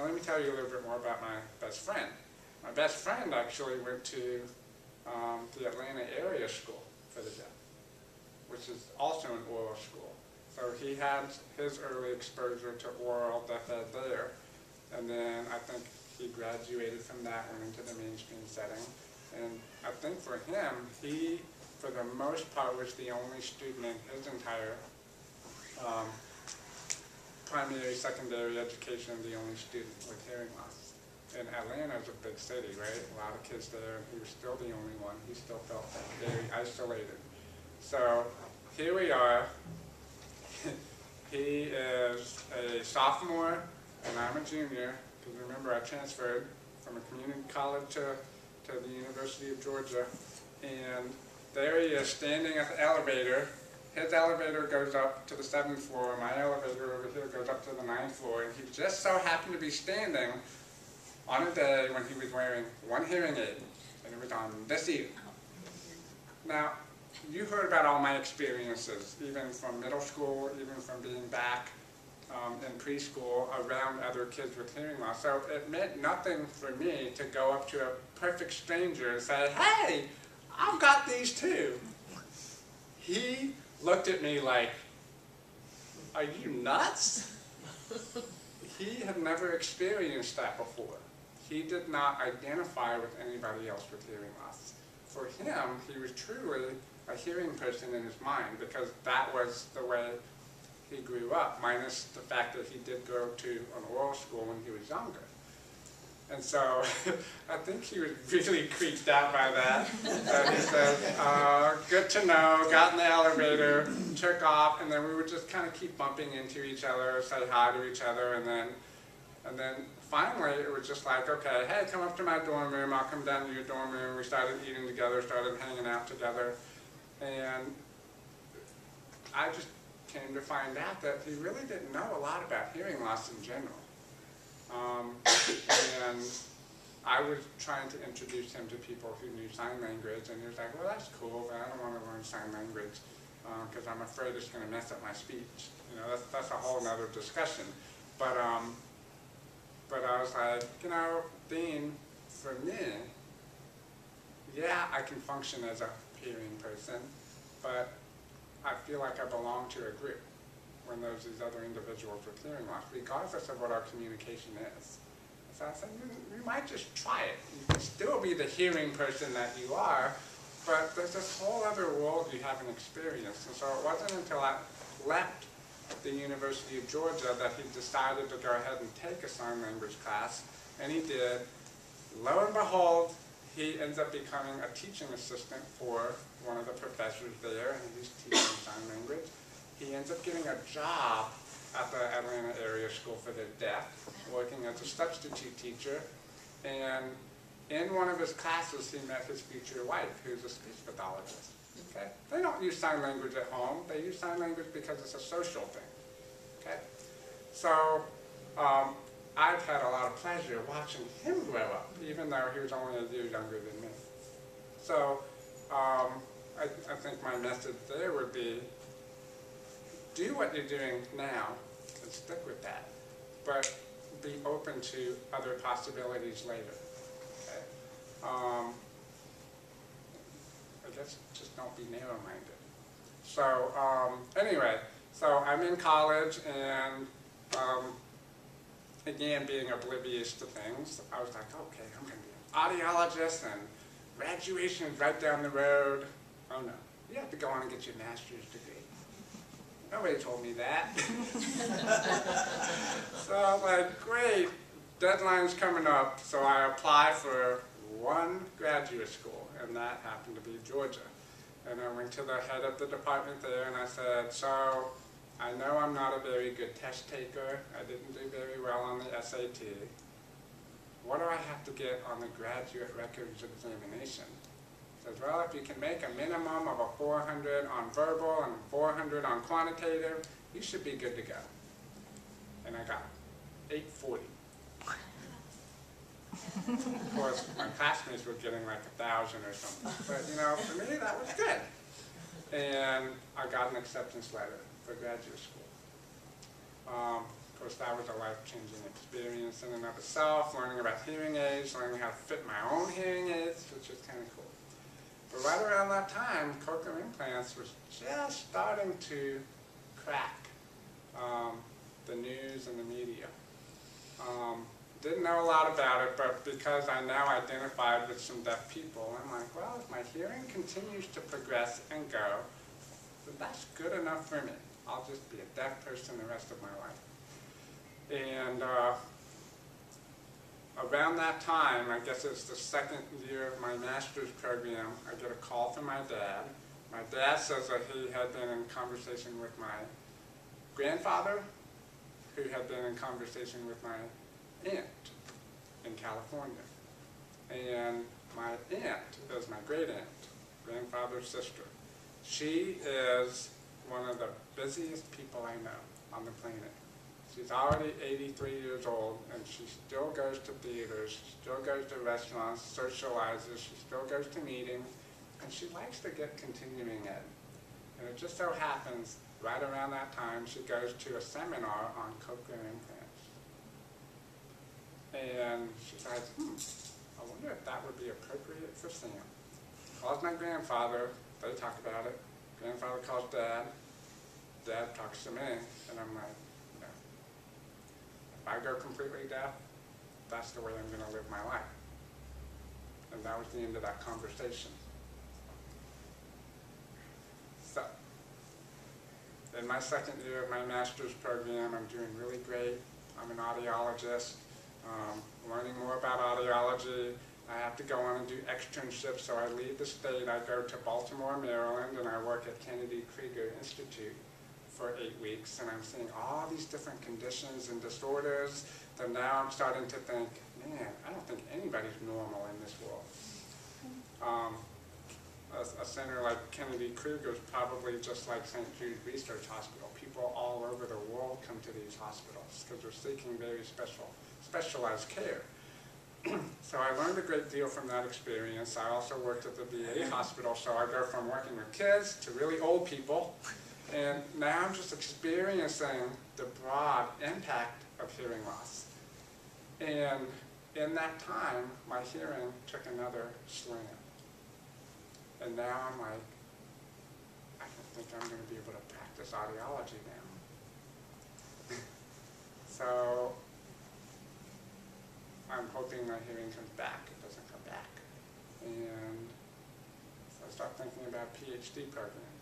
let me tell you a little bit more about my best friend. My best friend actually went to the Atlanta area school for the deaf, which is also an oral school. So he had his early exposure to oral deaf ed there, and then I think he graduated from that, went into the mainstream setting. And I think for him, he, for the most part, was the only student in his entire primary, secondary education, the only student with hearing loss. And Atlanta's a big city, right? A lot of kids there, and he was still the only one. He still felt very isolated. So here we are. He is a sophomore, and I'm a junior, because remember I transferred from a community college to the University of Georgia. And there he is standing at the elevator. His elevator goes up to the 7th floor, my elevator over here goes up to the 9th floor, and he just so happened to be standing on a day when he was wearing one hearing aid, and it was on this ear. Now, you heard about all my experiences, even from middle school, even from being back in preschool around other kids with hearing loss. So it meant nothing for me to go up to a perfect stranger and say, hey, I've got these too. He looked at me like, are you nuts? He had never experienced that before. He did not identify with anybody else with hearing loss. For him, he was truly a hearing person in his mind, because that was the way he grew up, minus the fact that he did go to an oral school when he was younger. And so I think he was really creeped out by that. And he said, good to know, got in the elevator, took off, and then we would just kind of keep bumping into each other, say hi to each other, and then finally it was just like, okay, hey, come up to my dorm room, I'll come down to your dorm room. We started eating together, started hanging out together, and I just came to find out that he really didn't know a lot about hearing loss in general. And I was trying to introduce him to people who knew sign language, and he was like, well, that's cool, but I don't want to learn sign language because I'm afraid it's going to mess up my speech. You know, that's a whole other discussion. But I was like, you know, Dean, for me, yeah, I can function as a hearing person, but I feel like I belong to a group when there's these other individuals with hearing loss, regardless of what our communication is. So I said, you might just try it. You can still be the hearing person that you are, but there's this whole other world you haven't experienced. And so it wasn't until I left the University of Georgia that he decided to go ahead and take a sign language class, and he did. Lo and behold, he ends up becoming a teaching assistant for one of the professors there, and he's teaching sign language. He ends up getting a job at the Atlanta area school for the deaf, working as a substitute teacher. And in one of his classes, he met his future wife, who's a speech pathologist. Okay? They don't use sign language at home. They use sign language because it's a social thing. Okay? So I've had a lot of pleasure watching him grow up, even though he was only a year younger than me. So I think my message there would be, do what you're doing now and stick with that, but be open to other possibilities later. Okay? I guess just don't be narrow-minded. So anyway, so I'm in college, and again, being oblivious to things, I was like, okay, I'm going to be an audiologist, and graduation is right down the road. Oh no, you have to go on and get your master's degree. Nobody told me that. So I'm like, great, deadline's coming up, so I apply for one graduate school, and that happened to be Georgia. And I went to the head of the department there, and I said, so I know I'm not a very good test taker. I didn't do very well on the SAT. What do I have to get on the graduate records examination? He says, well, if you can make a minimum of a 400 on verbal and 400 on quantitative, you should be good to go. And I got 840. Of course, my classmates were getting like 1,000 or something. But, you know, for me, that was good. And I got an acceptance letter for graduate school. Of course, that was a life-changing experience. experience in and of itself, learning about hearing aids, learning how to fit my own hearing aids, which is kind of cool. But right around that time, cochlear implants was just starting to crack the news and the media. Didn't know a lot about it, but because I now identified with some deaf people, I'm like, well, if my hearing continues to progress and go, then that's good enough for me. I'll just be a deaf person the rest of my life. And around that time, I guess it's the second year of my master's program, I get a call from my dad. My dad says that he had been in conversation with my grandfather, who had been in conversation with my aunt in California. And my aunt is my great aunt, grandfather's sister. She is one of the busiest people I know on the planet. She's already 83 years old, and she still goes to theaters, she still goes to restaurants, socializes, she still goes to meetings, and she likes to get continuing ed. And it just so happens, right around that time, she goes to a seminar on cochlear implants. And she says, I wonder if that would be appropriate for Sam. Calls my grandfather, they talk about it. Grandfather calls Dad, Dad talks to me, and I'm like, no. If I go completely deaf, that's the way I'm going to live my life. And that was the end of that conversation. So, in my second year of my master's program, I'm doing really great. I'm an audiologist, learning more about audiology. I have to go on and do externships, so I leave the state. I go to Baltimore, Maryland, and I work at Kennedy Krieger Institute for 8 weeks, and I'm seeing all these different conditions and disorders. Then now I'm starting to think, man, I don't think anybody's normal in this world. A center like Kennedy Krieger is probably just like St. Jude Research Hospital. People all over the world come to these hospitals because they're seeking very specialized care. So I learned a great deal from that experience. I also worked at the VA hospital, so I go from working with kids to really old people. And now I'm just experiencing the broad impact of hearing loss. And in that time, my hearing took another slant. And now I'm like, I don't think I'm going to be able to practice audiology now. So I'm hoping my hearing comes back. It doesn't come back. And so I start thinking about PhD program.